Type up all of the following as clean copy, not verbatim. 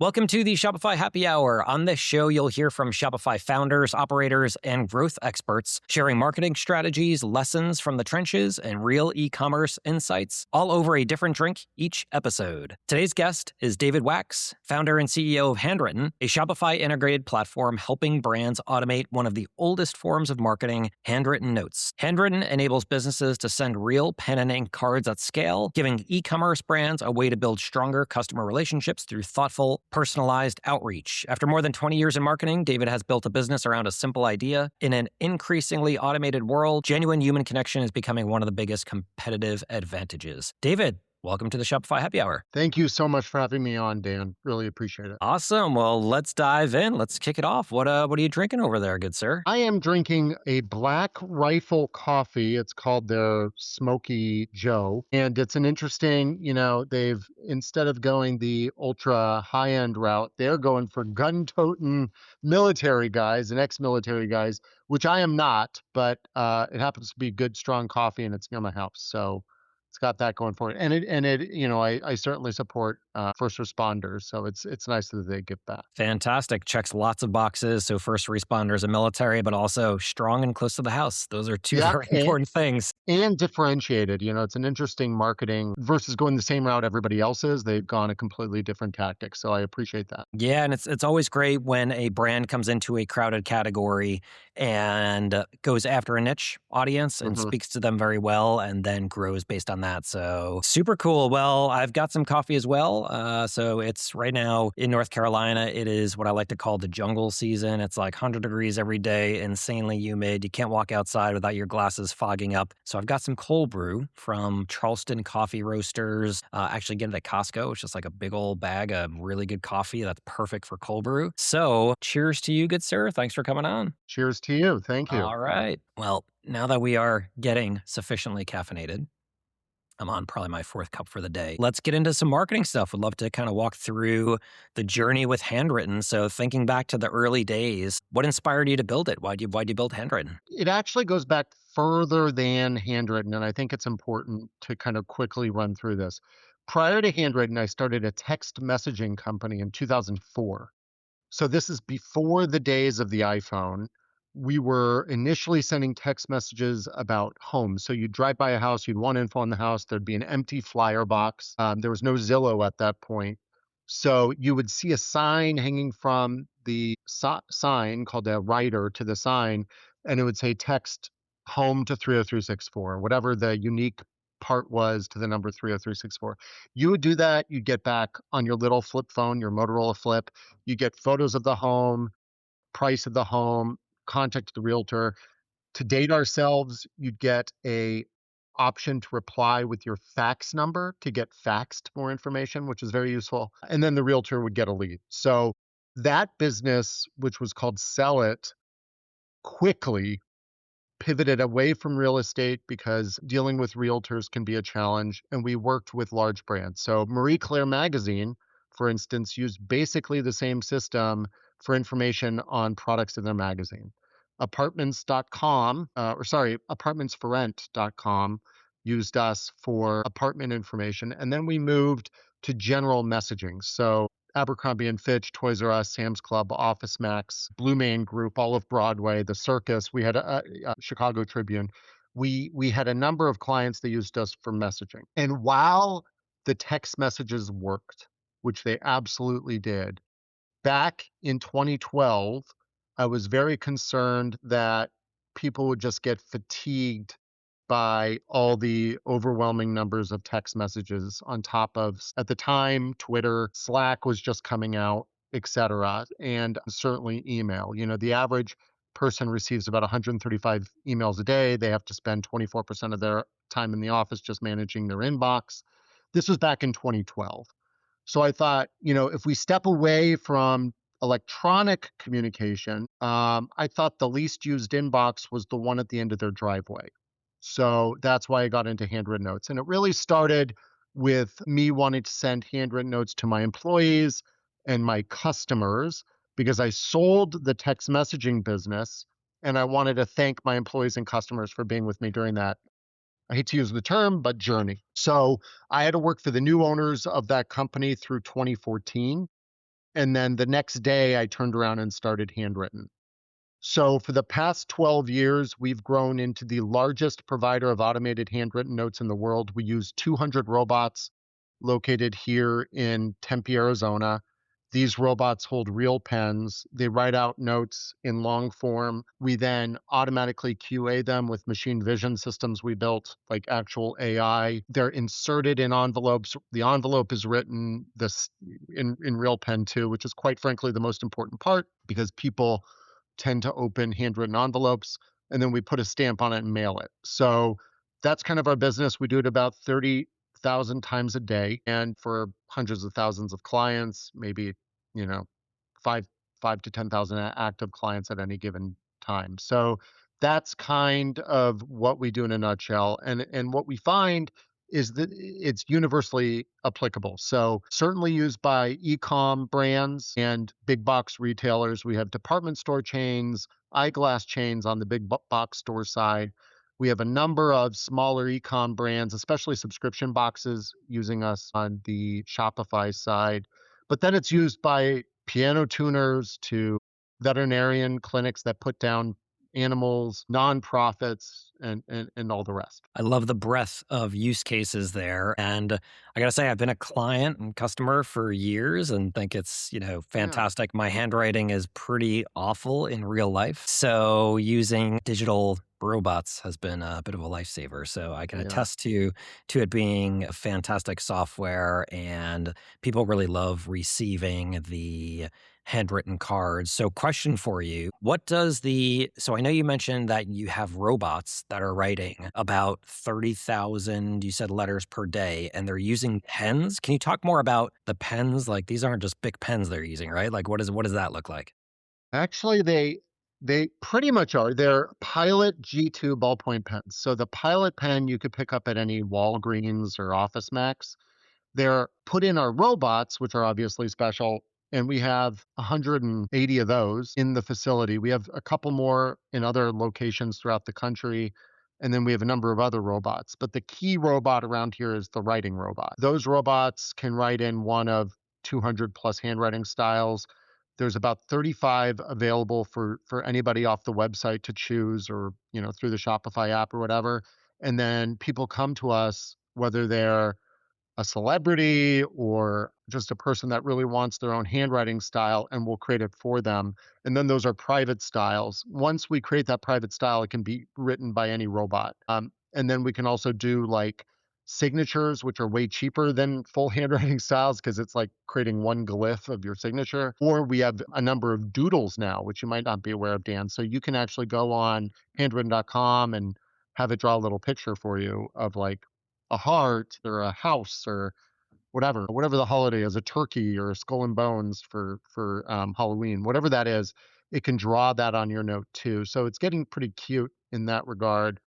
Welcome to the Shopify Happy Hour. On this show, you'll hear from Shopify founders, operators, and growth experts sharing marketing strategies, lessons from the trenches, and real e-commerce insights, all over a different drink each episode. Today's guest is David Wachs, founder and CEO of Handwrytten, a Shopify integrated platform helping brands automate one of the oldest forms of marketing, handwritten notes. Handwrytten enables businesses to send real pen and ink cards at scale, giving e-commerce brands a way to build stronger customer relationships through thoughtful, personalized outreach. After more than 20 years in marketing, David has built a business around a simple idea. In an increasingly automated world, genuine human connection is becoming one of the biggest competitive advantages. David, welcome to the Shopify Happy Hour. Thank you so much for having me on, Dan. Really appreciate it. Awesome. Well, let's dive in. Let's kick it off. What are you drinking over there, good sir? I am drinking a Black Rifle coffee. It's called their Smoky Joe. And it's an interesting, they've, instead of going the ultra high-end route, they're going for gun-toting military guys and ex-military guys, which I am not, but it happens to be good, strong coffee, and it's near my house. So it's got that going for it. I certainly support first responders. So it's nice that they give back. Fantastic. Checks lots of boxes. So first responders and military, but also strong and close to the house. Those are two very important things. And differentiated. It's an interesting marketing versus going the same route everybody else is. They've gone a completely different tactic. So I appreciate that. Yeah, and it's always great when a brand comes into a crowded category and goes after a niche audience and speaks to them very well and then grows based on that. So super cool. Well, I've got some coffee as well. So it's right now in North Carolina. It is what I like to call the jungle season. It's like 100 degrees every day, insanely humid. You can't walk outside without your glasses fogging up. So I've got some cold brew from Charleston Coffee Roasters. Actually get it at Costco. It's just like a big old bag of really good coffee that's perfect for cold brew. So cheers to you, good sir. Thanks for coming on. Cheers to you. Thank you. All right. Well, now that we are getting sufficiently caffeinated, I'm on probably my fourth cup for the day. Let's get into some marketing stuff. Would love to kind of walk through the journey with Handwrytten. So thinking back to the early days, what inspired you to build it? Why'd you build Handwrytten? It actually goes back further than Handwrytten, and I think it's important to kind of quickly run through this. Prior to Handwrytten, I started a text messaging company in 2004. So this is before the days of the iPhone. We were initially sending text messages about homes. So you'd drive by a house, you'd want info on the house, there'd be an empty flyer box. There was no Zillow at that point. So you would see a sign hanging from the sign called a writer to the sign, and it would say text home to 30364, whatever the unique part was to the number 30364. You would do that, you'd get back on your little flip phone, your Motorola Flip, you get photos of the home, price of the home, contact the realtor. To date ourselves, you'd get a option to reply with your fax number to get faxed more information, which is very useful. And then the realtor would get a lead. So that business, which was called Sell It, quickly pivoted away from real estate because dealing with realtors can be a challenge. And we worked with large brands. So Marie Claire magazine, for instance, used basically the same system for information on products in their magazine. Apartmentsforrent.com used us for apartment information. And then we moved to general messaging. So Abercrombie and Fitch, Toys R Us, Sam's Club, Office Max, Blue Man Group, all of Broadway, the Circus. We had a Chicago Tribune. We had a number of clients that used us for messaging. And while the text messages worked, which they absolutely did, back in 2012, I was very concerned that people would just get fatigued by all the overwhelming numbers of text messages on top of, at the time, Twitter, Slack was just coming out, etc., and certainly email. The average person receives about 135 emails a day. They have to spend 24% of their time in the office just managing their inbox. This was back in 2012. So I thought, if we step away from electronic communication, I thought the least used inbox was the one at the end of their driveway. So that's why I got into handwritten notes. And it really started with me wanting to send handwritten notes to my employees and my customers because I sold the text messaging business and I wanted to thank my employees and customers for being with me during that, I hate to use the term, but journey. So I had to work for the new owners of that company through 2014. And then the next day I turned around and started Handwritten. So for the past 12 years, we've grown into the largest provider of automated handwritten notes in the world. We use 200 robots located here in Tempe, Arizona. These robots hold real pens. They write out notes in long form. We then automatically QA them with machine vision systems we built, like actual AI. They're inserted in envelopes. The envelope is written this in real pen too, which is quite frankly the most important part because people tend to open handwritten envelopes, and then we put a stamp on it and mail it. So that's kind of our business. We do it about 30,000 times a day, and for hundreds of thousands of clients, maybe, you know, five five to 10,000 active clients at any given time. So that's kind of what we do in a nutshell. And what we find is that it's universally applicable. So certainly used by e-com brands and big box retailers. We have department store chains, eyeglass chains on the big box store side. We have a number of smaller e-com brands, especially subscription boxes, using us on the Shopify side. But then it's used by piano tuners to veterinarian clinics that put down animals, nonprofits, and all the rest. I love the breadth of use cases there. And I got to say, I've been a client and customer for years and think it's, Yeah, fantastic. My handwriting is pretty awful in real life. So using digital robots has been a bit of a lifesaver. So I can yeah. attest to it being a fantastic software, and people really love receiving the handwritten cards. So question for you, so I know you mentioned that you have robots that are writing about 30,000, you said, letters per day, and they're using pens. Can you talk more about the pens? Like, these aren't just big pens they're using, right? Like, what does that look like? Actually, they pretty much are. They're Pilot G2 ballpoint pens. So the Pilot pen you could pick up at any Walgreens or Office Max. They're put in our robots, which are obviously special, and we have 180 of those in the facility. We have a couple more in other locations throughout the country, and then we have a number of other robots. But the key robot around here is the writing robot. Those robots can write in one of 200 plus handwriting styles. There's about 35 available for anybody off the website to choose, or through the Shopify app or whatever. And then people come to us, whether they're a celebrity or just a person that really wants their own handwriting style, and we'll create it for them. And then those are private styles. Once we create that private style, it can be written by any robot. And then we can also do like signatures, which are way cheaper than full handwriting styles because it's like creating one glyph of your signature. Or we have a number of doodles now, which you might not be aware of, Dan. So you can actually go on handwritten.com and have it draw a little picture for you of like a heart or a house or whatever the holiday is, a turkey or a skull and bones for Halloween, whatever that is, it can draw that on your note too. So it's getting pretty cute in that regard.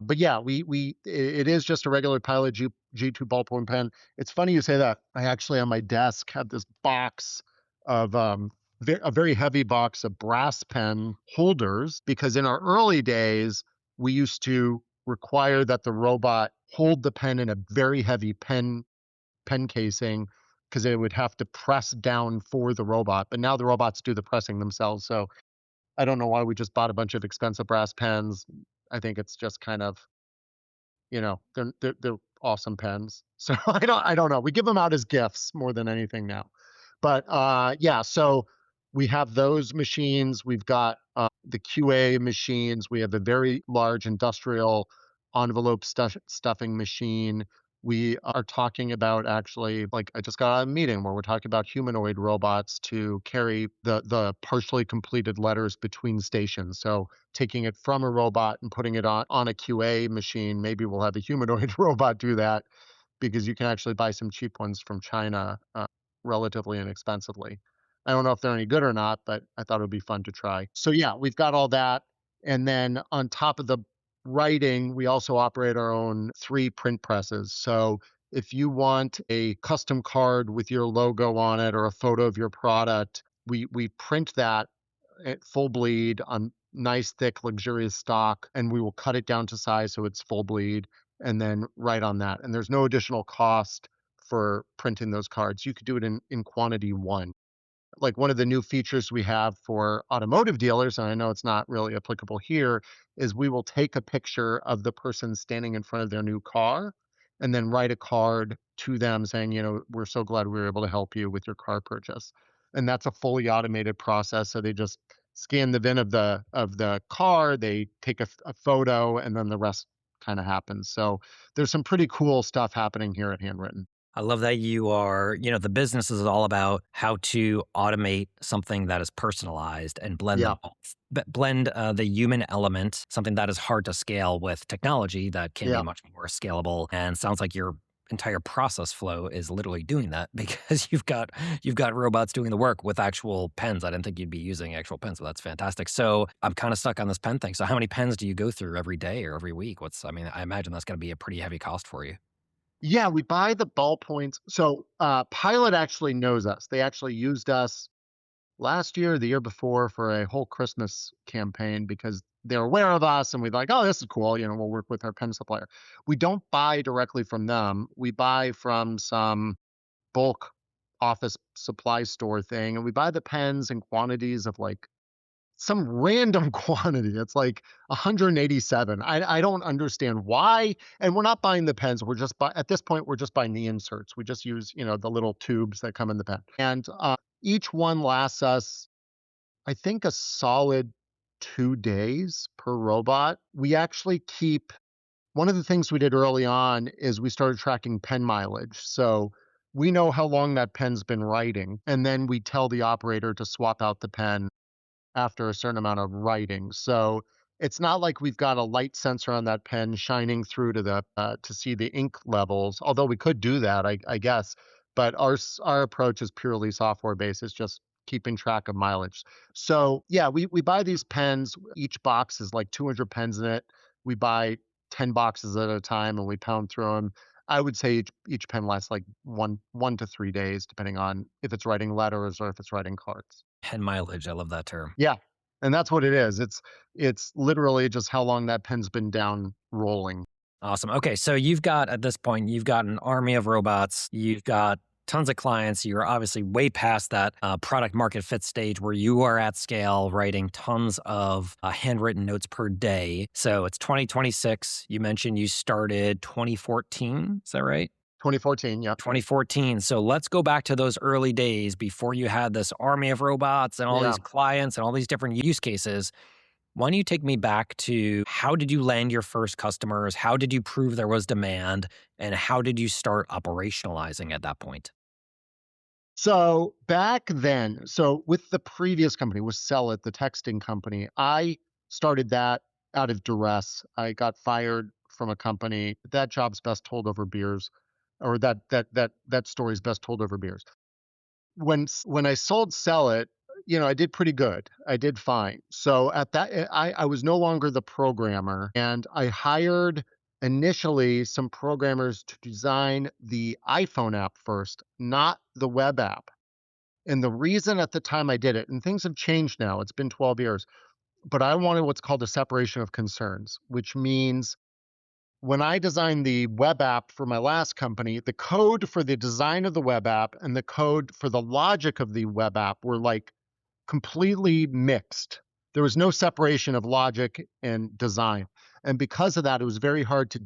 But yeah, it is just a regular Pilot G2 ballpoint pen. It's funny you say that. I actually on my desk have this box of a very heavy box of brass pen holders because in our early days we used to require that the robot hold the pen in a very heavy pen casing because it would have to press down for the robot. But now the robots do the pressing themselves. So I don't know why we just bought a bunch of expensive brass pens. I think it's just kind of they're awesome pens. So I don't know. We give them out as gifts more than anything now. But yeah, so we have those machines. We've got the QA machines. We have a very large industrial envelope stuffing machine. We are talking about actually, like I just got out of a meeting where we're talking about humanoid robots to carry the partially completed letters between stations. So taking it from a robot and putting it on a QA machine. Maybe we'll have a humanoid robot do that because you can actually buy some cheap ones from China relatively inexpensively. I don't know if they're any good or not, but I thought it would be fun to try. So yeah, we've got all that. And then on top of the writing, we also operate our own 3 print presses. So if you want a custom card with your logo on it or a photo of your product, we print that at full bleed on nice, thick, luxurious stock, and we will cut it down to size so it's full bleed and then write on that. And there's no additional cost for printing those cards. You could do it in quantity one. like one of the new features we have for automotive dealers, and I know it's not really applicable here, is we will take a picture of the person standing in front of their new car and then write a card to them saying, we're so glad we were able to help you with your car purchase. And that's a fully automated process. So they just scan the VIN of the car, they take a photo, and then the rest kind of happens. So there's some pretty cool stuff happening here at Handwritten. I love that you are, the business is all about how to automate something that is personalized and blend them Yeah, both. But blend the human element, something that is hard to scale with technology that can be yeah. much more scalable. And sounds like your entire process flow is literally doing that because you've got robots doing the work with actual pens. I didn't think you'd be using actual pens, so that's fantastic. So I'm kind of stuck on this pen thing. So how many pens do you go through every day or every week? I imagine that's going to be a pretty heavy cost for you. Yeah, we buy the ballpoints. So, Pilot actually knows us. They actually used us last year, the year before for a whole Christmas campaign because they're aware of us and we're like, oh, this is cool. We'll work with our pen supplier. We don't buy directly from them. We buy from some bulk office supply store thing and we buy the pens in quantities of like some random quantity. It's like 187. I don't understand why. And we're not buying the pens. At this point, we're just buying the inserts. We just use, the little tubes that come in the pen. And each one lasts us, I think, a solid 2 days per robot. We actually keep one of the things we did early on is we started tracking pen mileage. So we know how long that pen's been writing. And then we tell the operator to swap out the pen after a certain amount of writing. So it's not like we've got a light sensor on that pen shining through to see the ink levels. Although we could do that, I guess. But our approach is purely software based. It's just keeping track of mileage. So yeah, we buy these pens. Each box is like 200 pens in it. We buy 10 boxes at a time and we pound through them. I would say each pen lasts like one to 3 days, depending on if it's writing letters or if it's writing cards. Pen mileage, I love that term. Yeah, and that's what it is. It's literally just how long that pen's been down rolling. Awesome. Okay, so at this point, you've got an army of robots. You've got tons of clients. You're obviously way past that product market fit stage where you are at scale writing tons of handwritten notes per day. So it's 2026. You mentioned you started 2014. Is that right? 2014, yeah. 2014. So let's go back to those early days before you had this army of robots and all Yeah. these clients and all these different use cases. Why don't you take me back to how did you land your first customers? How did you prove there was demand? And how did you start operationalizing at that point? So back then, with the previous company, with Sell It, the texting company, I started that out of duress. I got fired from a company. That job's best told over beers, or that story's best told over beers. When I sold Sell It, I did pretty good. I did fine. So at that, I was no longer the programmer, and I hired initially some programmers to design the iPhone app first, not the web app. And the reason at the time I did it, and things have changed now, it's been 12 years, but I wanted what's called a separation of concerns, which means when I designed the web app for my last company, the code for the design of the web app and the code for the logic of the web app were like completely mixed. There was no separation of logic and design. And because of that, it was very hard to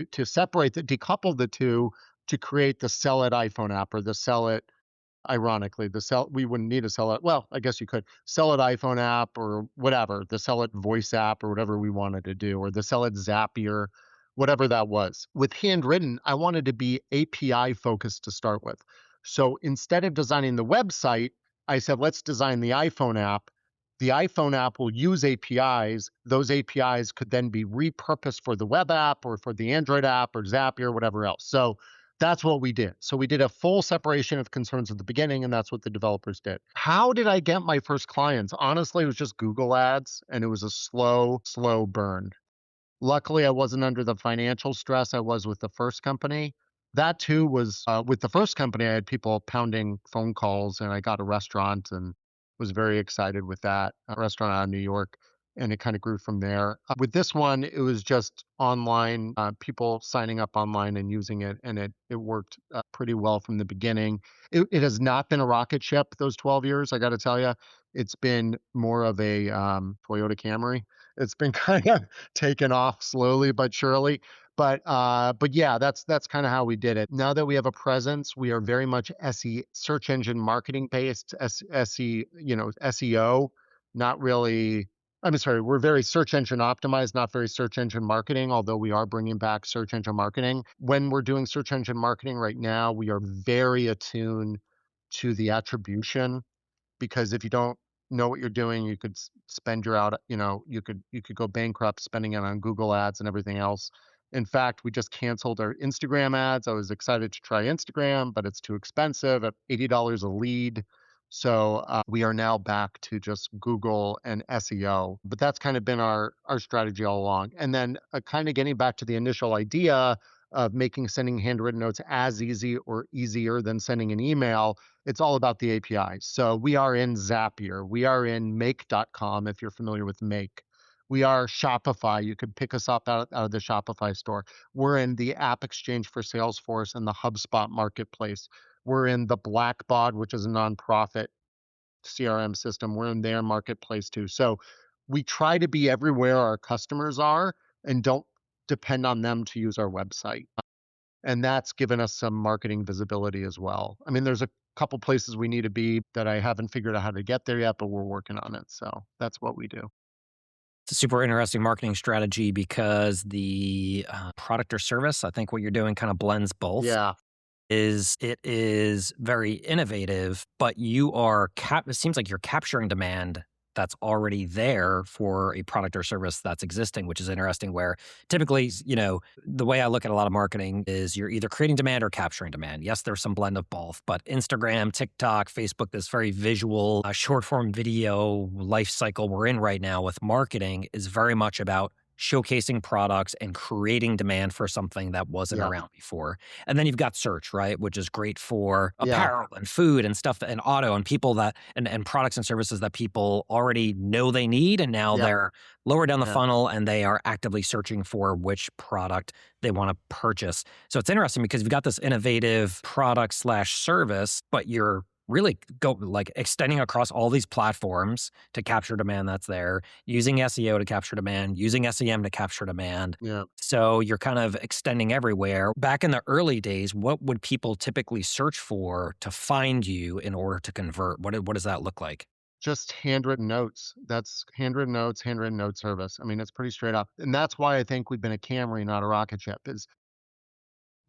decouple the two to create the Sell It iPhone app or the Sell It. Ironically, we wouldn't need to sell it. Well, I guess you could sell it iPhone app or whatever, the sell it voice app or whatever we wanted to do, or the sell it Zapier, whatever that was. With Handwritten, I wanted to be API focused to start with. So instead of designing the website, I said, let's design the iPhone app. The iPhone app will use APIs. Those APIs could then be repurposed for the web app or for the Android app or Zapier or whatever else. So that's what we did. So we did a full separation of concerns at the beginning, and that's what the developers did. How did I get my first clients? Honestly, it was just Google ads, and it was a slow burn. Luckily, I wasn't under the financial stress I was with the first company. That too was with the first company, I had people pounding phone calls, and I got a restaurant and was very excited with that, a restaurant out of New York. and it kind of grew from there. With this one, it was just online, people signing up online and using it, and it worked pretty well from the beginning. It has not been a rocket ship those 12 years, I got to tell you. It's been more of a Toyota Camry. It's been kind of taken off slowly but surely. But yeah, that's kind of how we did it. Now that we have a presence, we are very much SE search engine marketing based, SE, SEO, not really. I'm sorry, we're very search engine optimized, not very search engine marketing, although we are bringing back search engine marketing. When we're doing search engine marketing right now, we are very attuned to the attribution, because if you don't know what you're doing, you could spend your out, you could go bankrupt spending it on Google ads and everything else. In fact, we just canceled our Instagram ads. I was excited to try Instagram, but it's too expensive at $80 a lead. So we are now back to just Google and SEO. But that's kind of been our strategy all along. And then kind of getting back to the initial idea of making sending handwritten notes as easy or easier than sending an email, it's all about the APIs. So we are in Zapier. We are in make.com if you're familiar with Make. We are Shopify. You could pick us up out of the Shopify store. We're in the App Exchange for Salesforce and the HubSpot marketplace. We're in the Blackbaud, which is a nonprofit CRM system. We're in their marketplace too. So we try to be everywhere our customers are and don't depend on them to use our website. And that's given us some marketing visibility as well. I mean, there's a couple places we need to be that I haven't figured out how to get there yet, but we're working on it. So that's what we do. It's a super interesting marketing strategy because the product or service, I think what you're doing kind of blends both. Yeah. It is very innovative, but you are it seems like you're capturing demand that's already there for a product or service that's existing, which is interesting. Where typically, the way I look at a lot of marketing is you're either creating demand or capturing demand. Yes, there's some blend of both, but Instagram, TikTok, Facebook, this very visual, short form video life cycle we're in right now with marketing is very much about showcasing products and creating demand for something that wasn't Yeah. around before. And then you've got search, right? Which is great for Yeah. apparel and food and stuff and auto and people and products and services that people already know they need. And now Yeah. they're lower down the Yeah. funnel and they are actively searching for which product they want to purchase. So it's interesting because you've got this innovative product slash service, but you're really extending across all these platforms to capture demand that's there, using SEO to capture demand, using SEM to capture demand. Yeah. So you're kind of extending everywhere. Back in the early days, what would people typically search for to find you in order to convert? What does that look like? Just handwritten notes. That's handwritten note service. I mean, it's pretty straight up. And that's why I think we've been a Camry, not a rocket ship, is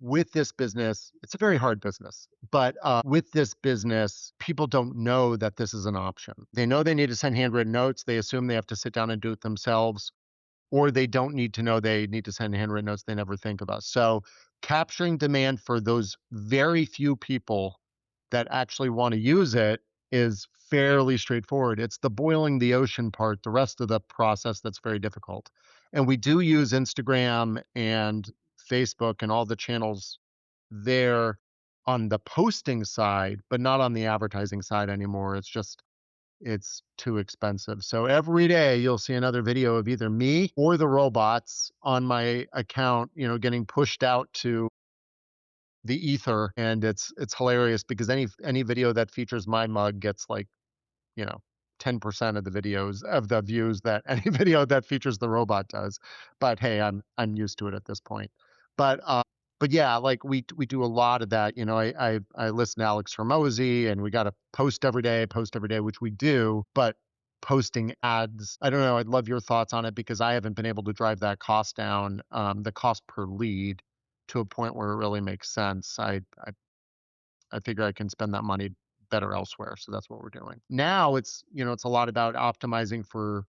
with this business, it's a very hard business, but with this business, people don't know that this is an option. They know they need to send handwritten notes. They assume they have to sit down and do it themselves, or they don't need to know they need to send handwritten notes they never think about. So capturing demand for those very few people that actually want to use it is fairly straightforward. It's the boiling the ocean part, the rest of the process that's very difficult. And we do use Instagram and Facebook and all the channels there on the posting side, but not on the advertising side anymore. It's too expensive. So every day you'll see another video of either me or the robots on my account, getting pushed out to the ether. And it's hilarious because any video that features my mug gets like, you know, 10% of the videos of the views that any video that features the robot does. But hey, I'm used to it at this point. But but yeah, like we do a lot of that. I listen to Alex Hormozy, and we got to post every day, which we do. But posting ads, I don't know. I'd love your thoughts on it because I haven't been able to drive that cost down, the cost per lead, to a point where it really makes sense. I figure I can spend that money better elsewhere. So that's what we're doing. Now it's a lot about optimizing for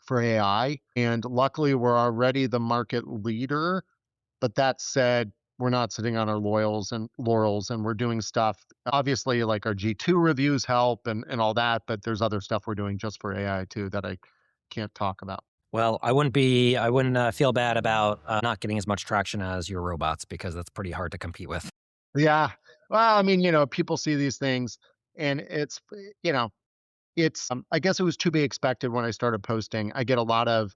AI. And luckily we're already the market leader. But that said, we're not sitting on our laurels, and we're doing stuff. Obviously, like our G2 reviews help and all that, but there's other stuff we're doing just for AI too that I can't talk about. Well, I wouldn't feel bad about not getting as much traction as your robots because that's pretty hard to compete with. Yeah. Well, I mean, people see these things and it's, you know, I guess it was to be expected when I started posting. I get a lot of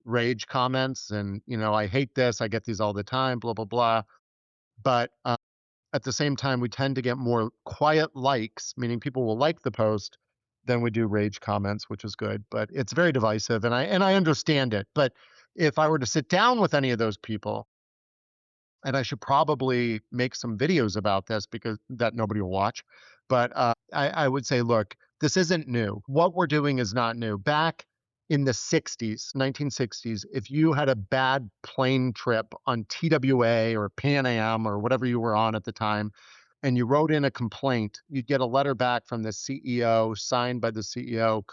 rage comments and, I hate this. I get these all the time, blah, blah, blah. But at the same time, we tend to get more quiet likes, meaning people will like the post than we do rage comments, which is good. But it's very divisive, and I understand it. But if I were to sit down with any of those people, and I should probably make some videos about this because that nobody will watch. But I would say, look, this isn't new. What we're doing is not new. Back in the 60s, 1960s, if you had a bad plane trip on TWA or Pan Am or whatever you were on at the time, and you wrote in a complaint, you'd get a letter back from the CEO signed by the CEO,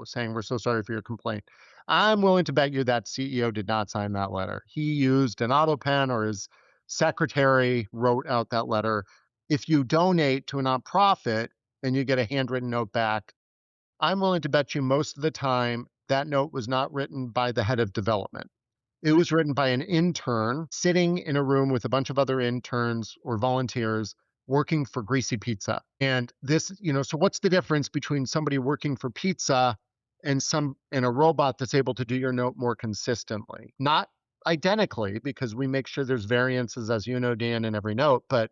saying, we're so sorry for your complaint. I'm willing to bet you that CEO did not sign that letter. He used an auto pen or his secretary wrote out that letter. If you donate to a nonprofit and you get a handwritten note back, I'm willing to bet you most of the time that note was not written by the head of development. It was written by an intern sitting in a room with a bunch of other interns or volunteers working for Greasy Pizza. And so what's the difference between somebody working for pizza and a robot that's able to do your note more consistently? Not identically, because we make sure there's variances, as you know, Dan, in every note, but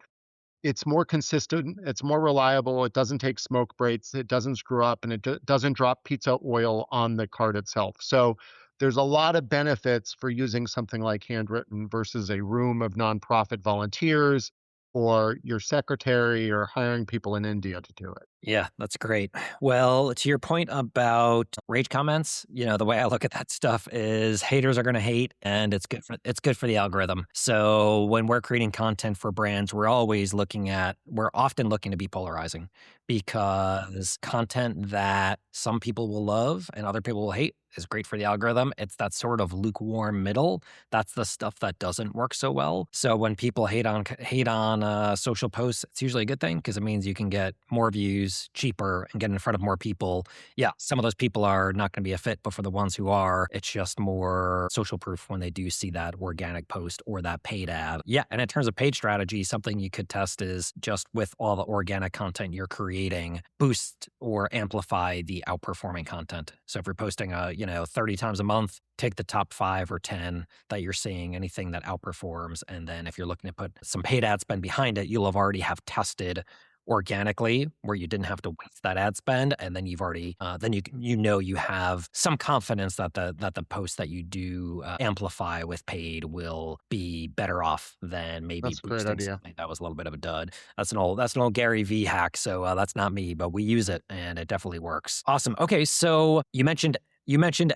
it's more consistent, it's more reliable, it doesn't take smoke breaks, it doesn't screw up, and it doesn't drop pizza oil on the card itself. So there's a lot of benefits for using something like handwritten versus a room of nonprofit volunteers or your secretary or hiring people in India to do it. Yeah, that's great. Well, to your point about rage comments, the way I look at that stuff is haters are going to hate, and it's good for the algorithm. So when we're creating content for brands, we're often looking to be polarizing, because content that some people will love and other people will hate is great for the algorithm. It's that sort of lukewarm middle. That's the stuff that doesn't work so well. So when people hate on social posts, it's usually a good thing, because it means you can get more views cheaper and get in front of more people. Yeah, some of those people are not going to be a fit, but for the ones who are, it's just more social proof when they do see that organic post or that paid ad. Yeah, and in terms of paid strategy, something you could test is just with all the organic content you're creating, boost or amplify the outperforming content. So if you're posting 30 times a month, take the top 5 or 10 that you're seeing, anything that outperforms. And then if you're looking to put some paid ad spend behind it, you'll have already have tested organically where you didn't have to waste that ad spend, and then you've already then you have some confidence that the post that you do amplify with paid will be better off than maybe That's a great boosting idea. something that was a little bit of a dud. That's an old Gary V hack, so that's not me, but we use it and it definitely works. Awesome. Okay, so you mentioned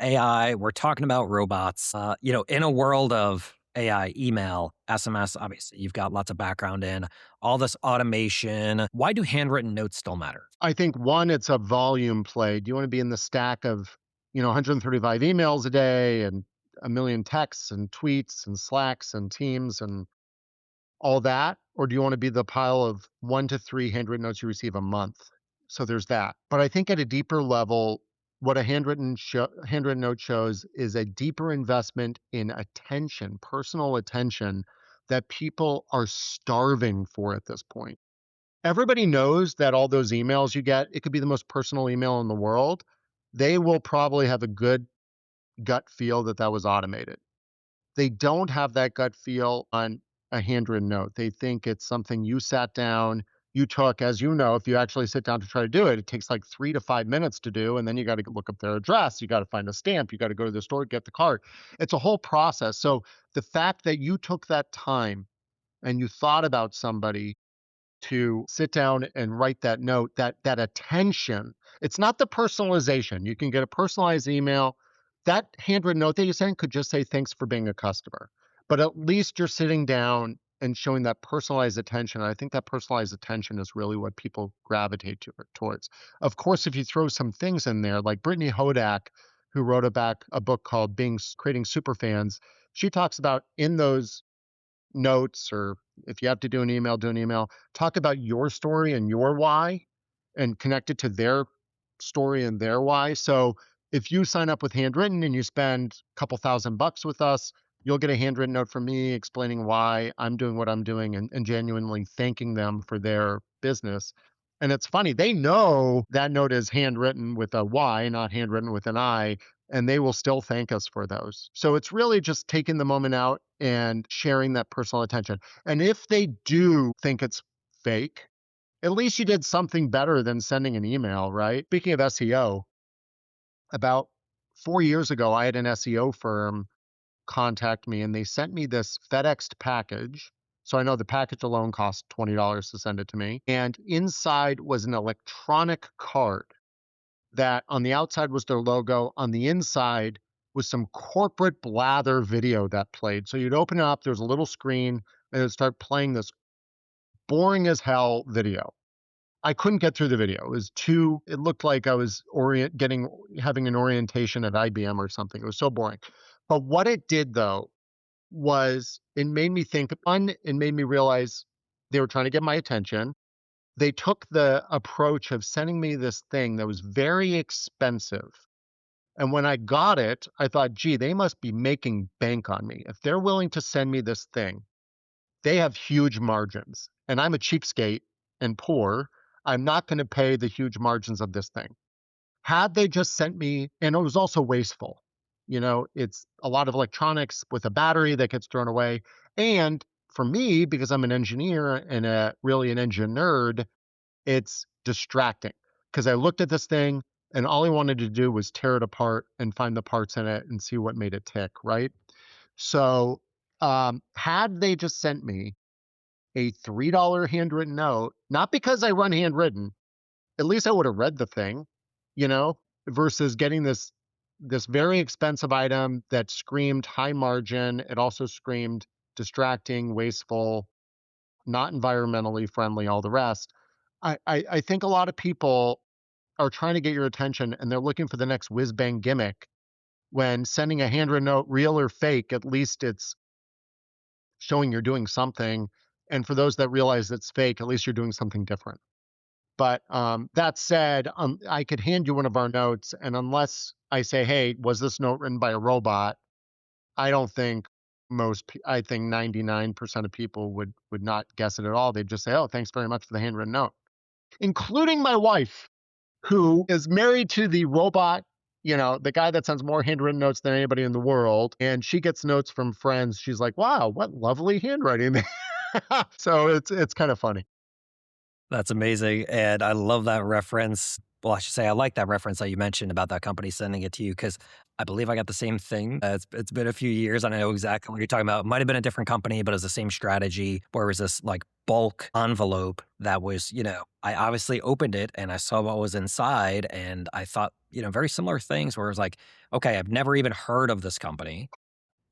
AI. We're talking about robots. In a world of AI, email, SMS, obviously you've got lots of background in all this automation. Why do handwritten notes still matter? I think one, it's a volume play. Do you want to be in the stack of, 135 emails a day and a million texts and tweets and Slacks and Teams and all that? Or do you want to be the pile of 1 to 3 handwritten notes you receive a month? So there's that. But I think at a deeper level, what a handwritten note shows is a deeper investment in attention, personal attention that people are starving for at this point. Everybody knows that all those emails you get, it could be the most personal email in the world. They will probably have a good gut feel that that was automated. They don't have that gut feel on a handwritten note. They think it's something you sat down, you took, as you know, if you actually sit down to try to do it, it takes like 3 to 5 minutes to do. And then you got to look up their address. You got to find a stamp. You got to go to the store, get the card. It's a whole process. So the fact that you took that time and you thought about somebody to sit down and write that note, that attention. It's not the personalization. You can get a personalized email. That handwritten note that you send could just say thanks for being a customer. But at least you're sitting down and showing that personalized attention. And I think that personalized attention is really what people gravitate towards. Of course, if you throw some things in there, like Brittany Hodak, who wrote a book called Creating Superfans, she talks about in those notes, or if you have to do an email, talk about your story and your why and connect it to their story and their why. So if you sign up with handwritten and you spend a couple $1,000 with us, you'll get a handwritten note from me explaining why I'm doing what I'm doing and genuinely thanking them for their business. And it's funny, they know that note is handwritten with a Y, not handwritten with an I, and they will still thank us for those. So it's really just taking the moment out and sharing that personal attention. And if they do think it's fake, at least you did something better than sending an email, right? Speaking of SEO, about 4 years ago, I had an SEO firm contact me and they sent me this FedExed package. So I know the package alone cost $20 to send it to me. And inside was an electronic card that on the outside was their logo, on the inside was some corporate blather video that played. So you'd open it up, there's a little screen, and it would start playing this boring as hell video. I couldn't get through the video. It was too, it looked like I was having an orientation at IBM or something. It was so boring. But what it did though was it made me think, one, it made me realize they were trying to get my attention. They took the approach of sending me this thing that was very expensive. And when I got it, I thought, gee, they must be making bank on me. If they're willing to send me this thing, they have huge margins. And I'm a cheapskate and poor. I'm not going to pay the huge margins of this thing. Had they just sent me, and it was also wasteful. It's a lot of electronics with a battery that gets thrown away. And for me, because I'm an engineer and really an engine nerd, it's distracting because I looked at this thing and all I wanted to do was tear it apart and find the parts in it and see what made it tick, right? So, had they just sent me a $3 handwritten note, not because I run handwritten, at least I would have read the thing, you know, versus getting this very expensive item that screamed high margin. It also screamed distracting, wasteful, not environmentally friendly, all the rest. I think a lot of people are trying to get your attention and they're looking for the next whiz bang gimmick. When sending a handwritten note, real or fake, at least it's showing you're doing something. And for those that realize it's fake, at least you're doing something different. But that said, I could hand you one of our notes, and unless I say, "Hey, was this note written by a robot?" I don't think I think 99% of people would not guess it at all. They'd just say, "Oh, thanks very much for the handwritten note," including my wife, who is married to the robot, the guy that sends more handwritten notes than anybody in the world. And she gets notes from friends. She's like, wow, what lovely handwriting. So it's kind of funny. That's amazing. And I love that reference. Well, I should say I like that reference that you mentioned about that company sending it to you because I believe I got the same thing. It's been a few years and I know exactly what you're talking about. It might have been a different company, but it was the same strategy where it was this like bulk envelope that was, I obviously opened it and I saw what was inside and I thought, very similar things where it was like, okay, I've never even heard of this company,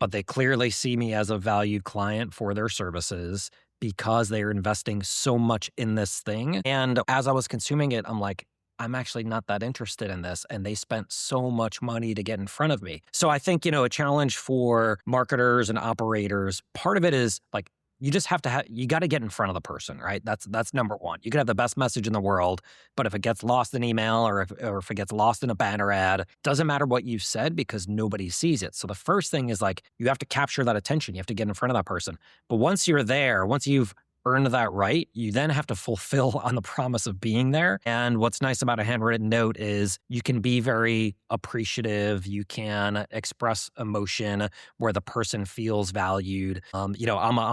but they clearly see me as a valued client for their services because they are investing so much in this thing. And as I was consuming it, I'm like, I'm actually not that interested in this. And they spent so much money to get in front of me. So I think, a challenge for marketers and operators, part of it is like, you just have to you got to get in front of the person, right? That's number one. You can have the best message in the world, but if it gets lost in email or if it gets lost in a banner ad, doesn't matter what you've said because nobody sees it. So the first thing is like, you have to capture that attention. You have to get in front of that person. But once you're there, once you've earned that right, you then have to fulfill on the promise of being there. And what's nice about a handwritten note is you can be very appreciative. You can express emotion where the person feels valued. I'm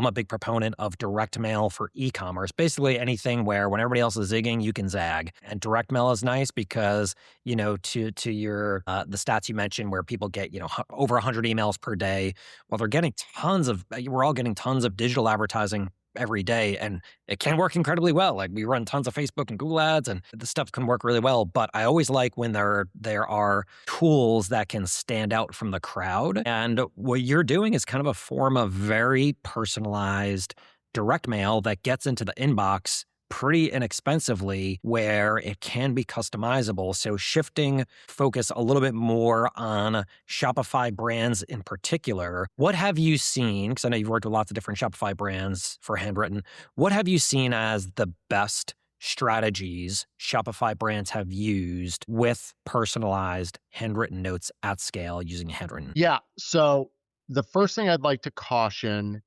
a big proponent of direct mail for e-commerce. Basically anything where when everybody else is zigging, you can zag. And direct mail is nice because, to your the stats you mentioned where people get, over 100 emails per day. Well, we're all getting tons of digital advertising every day and it can work incredibly well. Like we run tons of Facebook and Google ads and the stuff can work really well. But I always like when there are tools that can stand out from the crowd. And what you're doing is kind of a form of very personalized direct mail that gets into the inbox pretty inexpensively where it can be customizable. So shifting focus a little bit more on Shopify brands in particular, what have you seen? Because I know you've worked with lots of different Shopify brands for Handwrytten. What have you seen as the best strategies Shopify brands have used with personalized handwritten notes at scale using Handwrytten? Yeah. So the first thing I'd like to caution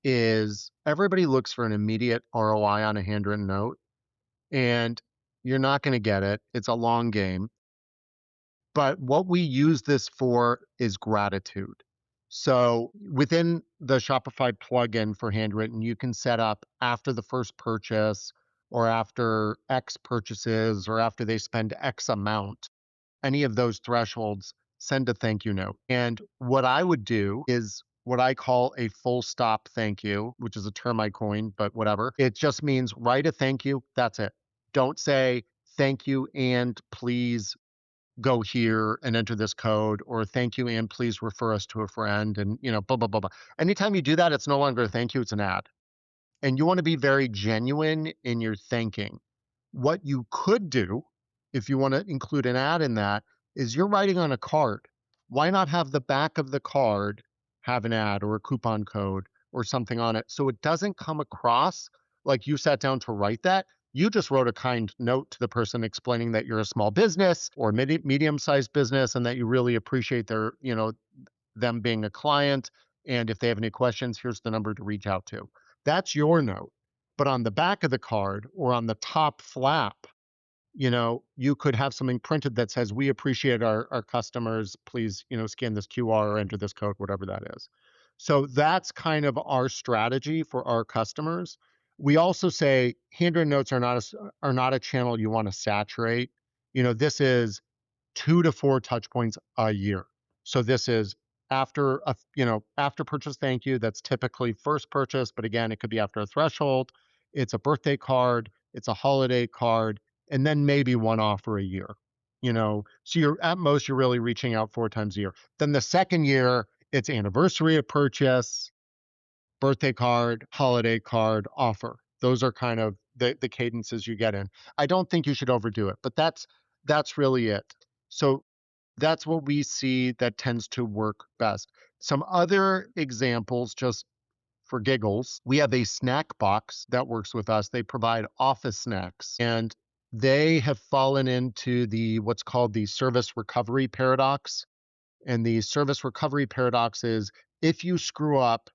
is everybody looks for an immediate ROI on a handwritten note. and you're not going to get it. It's a long game. But what we use this for is gratitude. So within the Shopify plugin for Handwritten, you can set up after the first purchase or after X purchases or after they spend X amount, any of those thresholds, send a thank you note. And what I would do is what I call a full stop thank you, which is a term I coined, but whatever. It just means write a thank you. That's it. Don't say thank you and please go here and enter this code, or thank you and please refer us to a friend, and blah blah blah blah. Anytime you do that, it's no longer a thank you, it's an ad. And you want to be very genuine in your thanking. What you could do, if you want to include an ad in that, is you're writing on a card. Why not have the back of the card have an ad or a coupon code or something on it, so it doesn't come across like you sat down to write that? You just wrote a kind note to the person explaining that you're a small business or medium-sized business and that you really appreciate them being a client. And if they have any questions, here's the number to reach out to. That's your note. But on the back of the card or on the top flap, you could have something printed that says, we appreciate our customers. Please, scan this QR or enter this code, whatever that is. So that's kind of our strategy for our customers. We also say handwritten notes are not a channel you want to saturate. This is 2 to 4 touch points a year. So this is after purchase thank you. That's typically first purchase, but again, it could be after a threshold. It's a birthday card, it's a holiday card, and then maybe one offer a year. So you're really reaching out 4 times a year. Then the second year, it's anniversary of purchase, birthday card, holiday card, offer. Those are kind of the cadences you get in. I don't think you should overdo it, but that's really it. So that's what we see that tends to work best. Some other examples, just for giggles, we have a snack box that works with us. They provide office snacks, and they have fallen into what's called the service recovery paradox. And the service recovery paradox is, if you screw up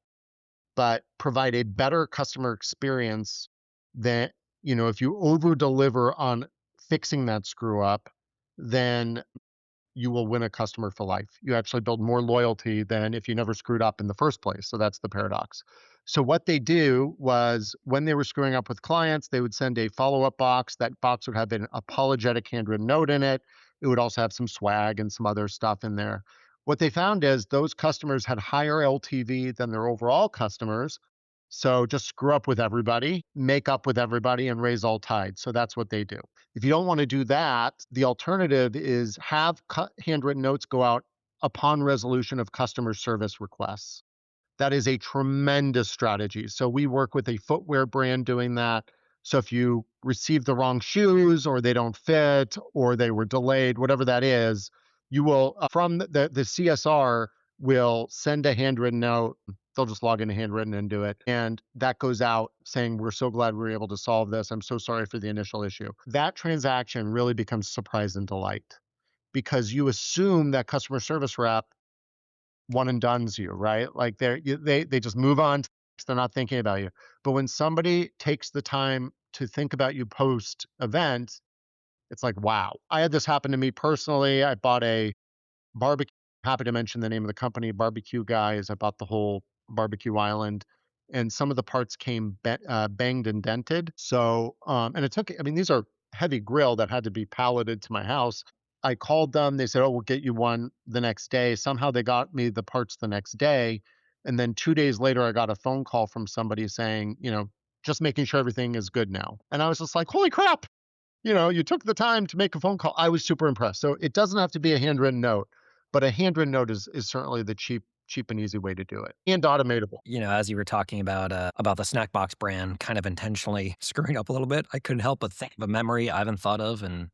but provide a better customer experience, than if you over deliver on fixing that screw up, then you will win a customer for life. You actually build more loyalty than if you never screwed up in the first place. So that's the paradox. So what they do was, when they were screwing up with clients, they would send a follow-up box. That box would have an apologetic handwritten note in it. It would also have some swag and some other stuff in there. What they found is those customers had higher LTV than their overall customers. So just screw up with everybody, make up with everybody, and raise all tides. So that's what they do. If you don't want to do that, the alternative is have handwritten notes go out upon resolution of customer service requests. That is a tremendous strategy. So we work with a footwear brand doing that. So if you receive the wrong shoes, or they don't fit, or they were delayed, whatever that is, you will, from the CSR, will send a handwritten note. They'll just log into Handwritten and do it. And that goes out saying, we're so glad we were able to solve this. I'm so sorry for the initial issue. That transaction really becomes surprise and delight, because you assume that customer service rep one and done's you, right? Like they just move on. They're not thinking about you. But when somebody takes the time to think about you post event, it's like, wow. I had this happen to me personally. I bought a barbecue. Happy to mention the name of the company, Barbecue Guys. I bought the whole barbecue island, and some of the parts came banged and dented. So, and it took, I mean, these are heavy grill that had to be palleted to my house. I called them. They said, oh, we'll get you one the next day. Somehow they got me the parts the next day. And then 2 days later, I got a phone call from somebody saying, just making sure everything is good now. And I was just like, holy crap. You took the time to make a phone call. I was super impressed. So it doesn't have to be a handwritten note, but a handwritten note is certainly the cheap and easy way to do it, and automatable. As you were talking about the snack box brand kind of intentionally screwing up a little bit, I couldn't help but think of a memory I haven't thought of in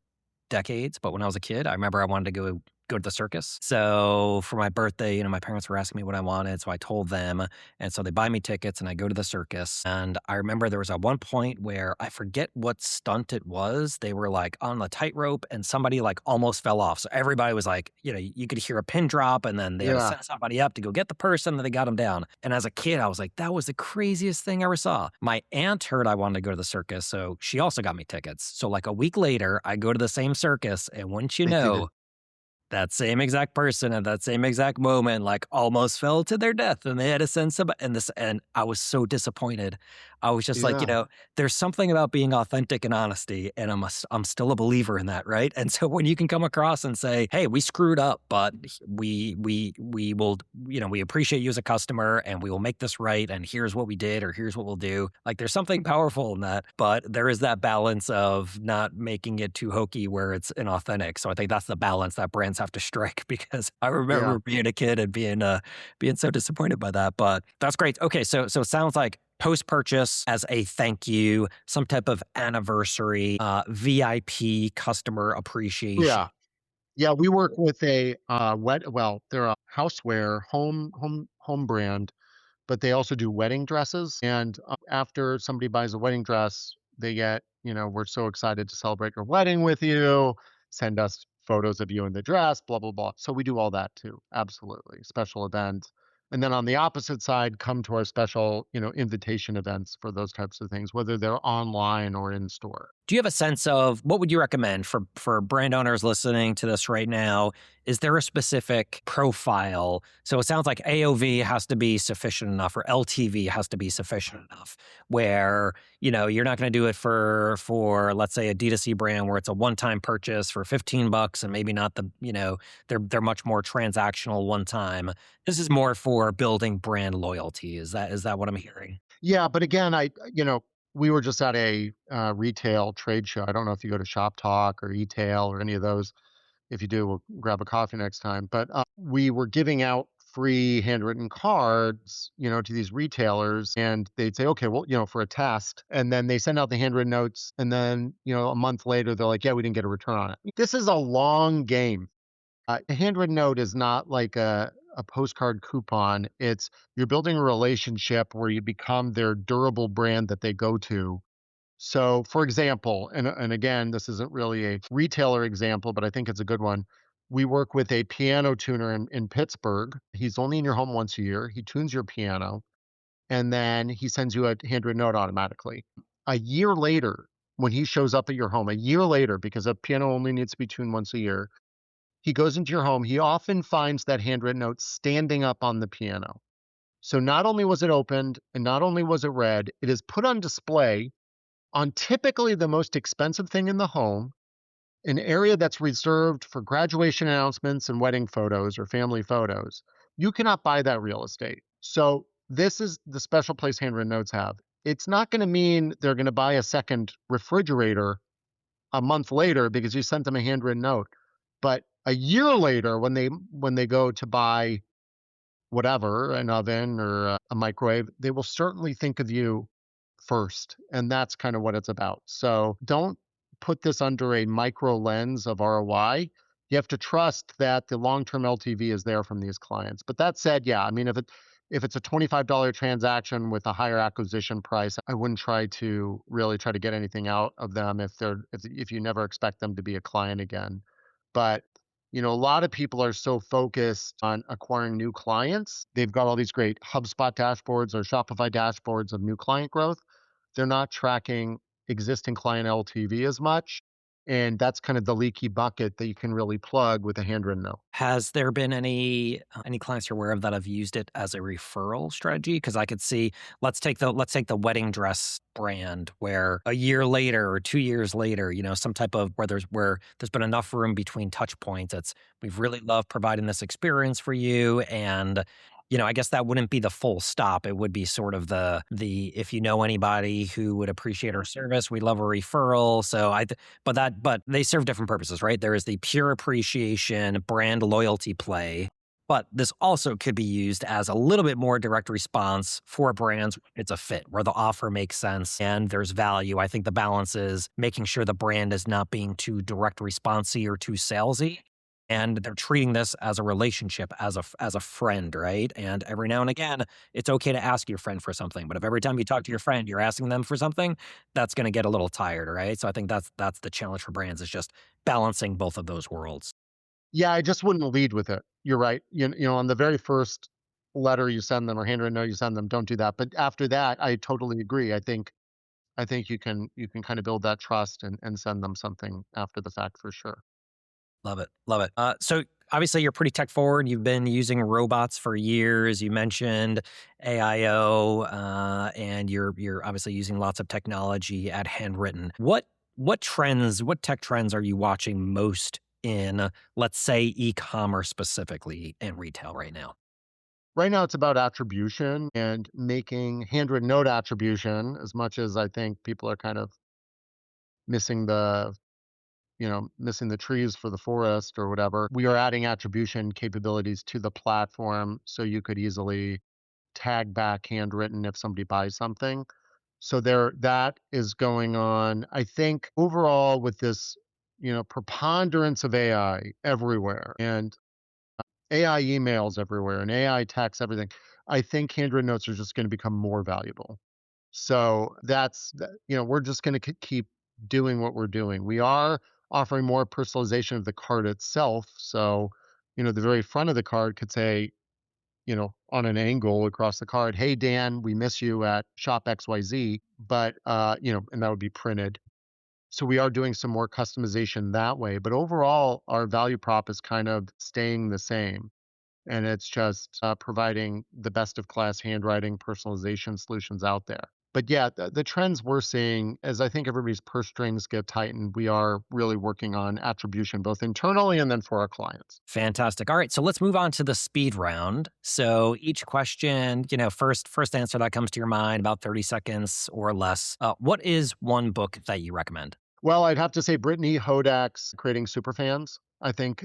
decades. But when I was a kid, I remember I wanted to go go to the circus. So for my birthday, my parents were asking me what I wanted. So I told them. And so they buy me tickets and I go to the circus. And I remember there was at one point where I forget what stunt it was. They were like on the tightrope and somebody like almost fell off. So everybody was like, you could hear a pin drop and then they had to Yeah. send somebody up to go get the person and they got him down. And as a kid, I was like, that was the craziest thing I ever saw. My aunt heard I wanted to go to the circus. So she also got me tickets. So like a week later, I go to the same circus. And wouldn't you They did. know, that same exact person at that same exact moment, like, almost fell to their death, and they had to send somebody. And I was so disappointed. I was just like, Yeah. there's something about being authentic and honesty, and I'm still a believer in that, right? And so when you can come across and say, "Hey, we screwed up, but we will, we appreciate you as a customer, and we will make this right, and here's what we did, or here's what we'll do." Like, there's something powerful in that, but there is that balance of not making it too hokey where it's inauthentic. So I think that's the balance that brands have to strike because I Yeah. remember being a kid and being so disappointed by that. But that's great. Okay, so it sounds like post-purchase as a thank you, some type of anniversary, VIP customer appreciation. Yeah. Yeah, we work with a, they're a houseware, home brand, but they also do wedding dresses, and, after somebody buys a wedding dress, they get, "We're so excited to celebrate your wedding with you. Send us photos of you in the dress, blah, blah, blah." So we do all that too, absolutely, special event. And then on the opposite side, come to our special, invitation events for those types of things, whether they're online or in store. Do you have a sense of what would you recommend for brand owners listening to this right now? Is there a specific profile? So it sounds like AOV has to be sufficient enough, or LTV has to be sufficient enough, where you're not going to do it for let's say a D2C brand where it's a one-time purchase for $15 and maybe not they're much more transactional one time. This is more for building brand loyalty. Is that what I'm hearing? Yeah, but again, we were just at a, retail trade show. I don't know if you go to Shop Talk or E-tail or any of those. If you do, we'll grab a coffee next time. But, we were giving out free handwritten cards, to these retailers, and they'd say, "Okay, well, for a test." And then they send out the handwritten notes, and then, a month later, they're like, "Yeah, we didn't get a return on it." This is a long game. A handwritten note is not like a postcard coupon. It's you're building a relationship where you become their durable brand that they go to. So, for example, and again, this isn't really a retailer example, but I think it's a good one. We work with a piano tuner in Pittsburgh. He's only in your home once a year. He tunes your piano, and then he sends you a handwritten note automatically. A year later, when he shows up at your home, a year later, because a piano only needs to be tuned once a year, he goes into your home. He often finds that handwritten note standing up on the piano. So not only was it opened and not only was it read, it is put on display on typically the most expensive thing in the home, an area that's reserved for graduation announcements and wedding photos or family photos. You cannot buy that real estate. So this is the special place handwritten notes have. It's not going to mean they're going to buy a second refrigerator a month later because you sent them a handwritten note. But a year later, when they go to buy whatever, an oven or a microwave, they will certainly think of you first. And that's kind of what it's about. So don't put this under a micro lens of ROI. You have to trust that the long-term LTV is there from these clients. But that said, yeah, I mean, if it's a $25 transaction with a higher acquisition price, I wouldn't try to get anything out of them if you never expect them to be a client again. But a lot of people are so focused on acquiring new clients. They've got all these great HubSpot dashboards or Shopify dashboards of new client growth. They're not tracking existing client LTV as much. And that's kind of the leaky bucket that you can really plug with a handwritten note. Has there been any clients you're aware of that have used it as a referral strategy? Because I could see, let's take the wedding dress brand, where a year later or 2 years later, some type of where there's been enough room between touch points. We've really loved providing this experience for you, and I guess that wouldn't be the full stop. It would be sort of the if you know anybody who would appreciate our service, we love a referral. But they serve different purposes, right? There is the pure appreciation brand loyalty play, but this also could be used as a little bit more direct response for brands. It's a fit where the offer makes sense and there's value. I think the balance is making sure the brand is not being too direct responsey or too salesy. and they're treating this as a relationship, as a friend, right? And every now and again, it's okay to ask your friend for something, but if every time you talk to your friend, you're asking them for something, that's going to get a little tired, right? So I think that's the challenge for brands is just balancing both of those worlds. Yeah, I just wouldn't lead with it. You're right. On the very first letter you send them or handwritten note you send them, don't do that. But after that, I totally agree. I think you can kind of build that trust and send them something after the fact for sure. Love it. Love it. So obviously you're pretty tech forward. You've been using robots for years. You mentioned AIO, and you're obviously using lots of technology at Handwritten. What tech trends are you watching most in, let's say, e-commerce specifically and retail right now? Right now, it's about attribution and making handwritten note attribution as much as I think people are kind of missing the trees for the forest or whatever. We are adding attribution capabilities to the platform so you could easily tag back handwritten if somebody buys something. So that is going on. I think overall with this, preponderance of AI everywhere and AI emails everywhere and AI text everything, I think handwritten notes are just going to become more valuable. So we're just going to keep doing what we're doing. We are offering more personalization of the card itself. So, the very front of the card could say, on an angle across the card, "Hey Dan, we miss you at shop XYZ," but and that would be printed. So we are doing some more customization that way, but overall our value prop is kind of staying the same, and it's just providing the best of class handwriting personalization solutions out there. But yeah, the trends we're seeing as I think everybody's purse strings get tightened, we are really working on attribution both internally and then for our clients. Fantastic. All right, so let's move on to the speed round. So each question, first answer that comes to your mind, about 30 seconds or less. What is one book that you recommend? Well, I'd have to say Brittany Hodak's Creating Superfans. I think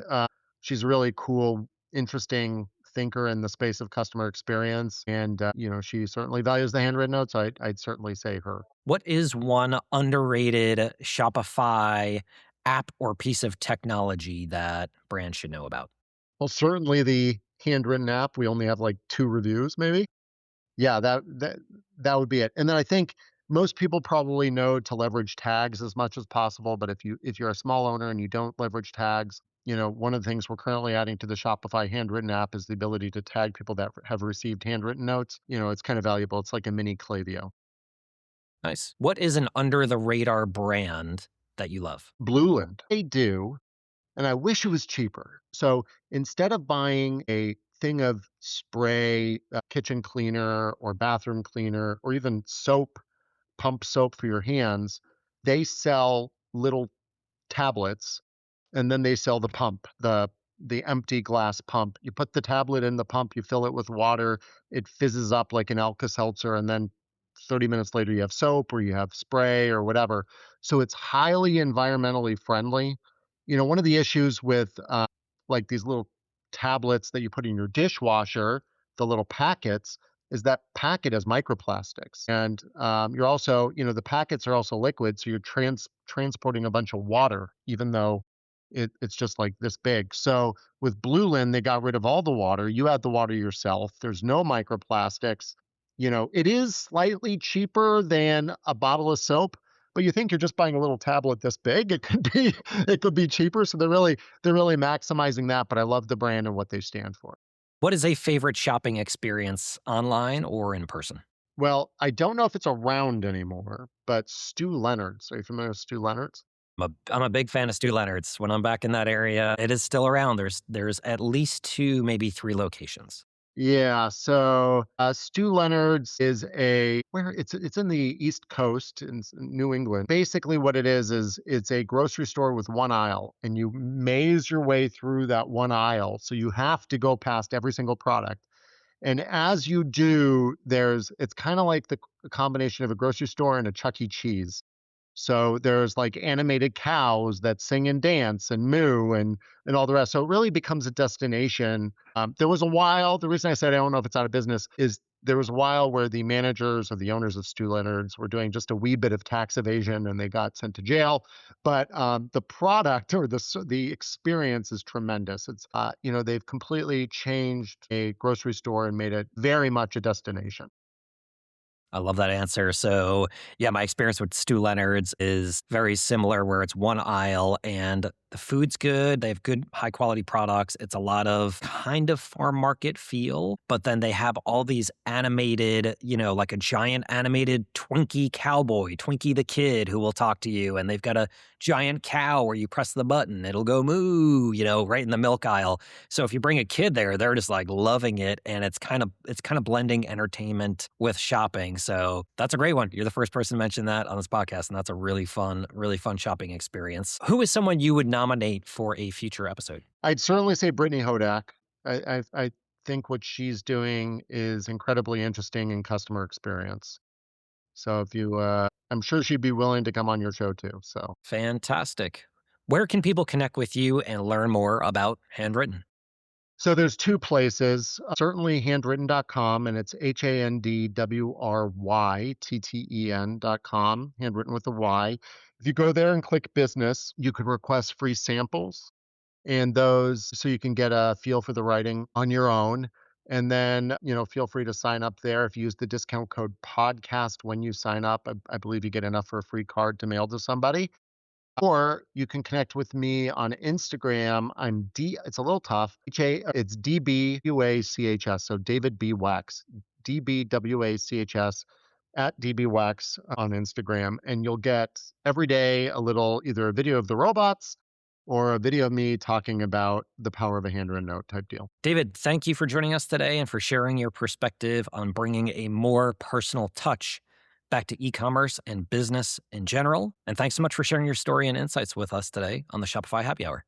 she's a really cool, interesting thinker in the space of customer experience, and she certainly values the handwritten notes. I'd certainly say her. What is one underrated Shopify app or piece of technology that brands should know about? Well, certainly the handwritten app. We only have like 2 reviews, maybe. Yeah, that would be it. And then I think most people probably know to leverage tags as much as possible, but if you're a small owner and you don't leverage tags, one of the things we're currently adding to the Shopify handwritten app is the ability to tag people that have received handwritten notes. It's kind of valuable. It's like a mini Klaviyo. Nice. What is an under the radar brand that you love? Blueland, they do, and I wish it was cheaper. So instead of buying a thing of spray, kitchen cleaner or bathroom cleaner, or even pump soap for your hands, they sell little tablets, and then they sell the pump, the empty glass pump. You put the tablet in the pump, you fill it with water, it fizzes up like an Alka-Seltzer, and then 30 minutes later you have soap or you have spray or whatever. So it's highly environmentally friendly. One of the issues with like these little tablets that you put in your dishwasher, the little packets, is that packet has microplastics, and you're also, the packets are also liquid, so you're transporting a bunch of water, even though it's just like this big. So with Bluelin, they got rid of all the water. You add the water yourself. There's no microplastics. It is slightly cheaper than a bottle of soap, but you think you're just buying a little tablet this big. It could be cheaper. So they're really maximizing that. But I love the brand and what they stand for. What is a favorite shopping experience online or in person? Well, I don't know if it's around anymore, but Stu Leonard's. Are you familiar with Stu Leonard's? I'm a big fan of Stu Leonard's. When I'm back in that area, it is still around. There's at least two, maybe three locations. Yeah, so Stu Leonard's is where it's in the East Coast in New England. Basically, what it is it's a grocery store with one aisle, and you maze your way through that one aisle. So you have to go past every single product. And as you do, it's kind of like the combination of a grocery store and a Chuck E. Cheese. So there's like animated cows that sing and dance and moo and all the rest. So it really becomes a destination. There was a while. The reason I said I don't know if it's out of business is there was a while where the managers or the owners of Stu Leonard's were doing just a wee bit of tax evasion and they got sent to jail. But the product or the experience is tremendous. It's they've completely changed a grocery store and made it very much a destination. I love that answer. So, yeah, my experience with Stu Leonard's is very similar, where it's one aisle and the food's good. They have good, high quality products. It's a lot of kind of farm market feel, but then they have all these animated, like a giant animated Twinkie cowboy, Twinkie the kid who will talk to you. And they've got a giant cow where you press the button, it'll go moo, right in the milk aisle. So if you bring a kid there, they're just like loving it. And it's kind of blending entertainment with shopping. So that's a great one. You're the first person to mention that on this podcast, and that's a really fun shopping experience. Who is someone you would nominate for a future episode? I'd certainly say Brittany Hodak. I think what she's doing is incredibly interesting in customer experience. So if you, I'm sure she'd be willing to come on your show too. So Fantastic. Where can people connect with you and learn more about Handwritten? So there's two places. Certainly handwritten.com, and it's handwrytten.com, handwritten with a Y. If you go there and click business, you can request free samples and those so you can get a feel for the writing on your own. And then, feel free to sign up there. If you use the discount code podcast when you sign up, I believe you get enough for a free card to mail to somebody. Or you can connect with me on Instagram. It's a little tough. It's DBWACHS. So David B. Wax, DBWACHS at DB Wax on Instagram. And you'll get every day either a video of the robots or a video of me talking about the power of a handwritten note type deal. David, thank you for joining us today and for sharing your perspective on bringing a more personal touch back to e-commerce and business in general. And thanks so much for sharing your story and insights with us today on the Shopify Happy Hour.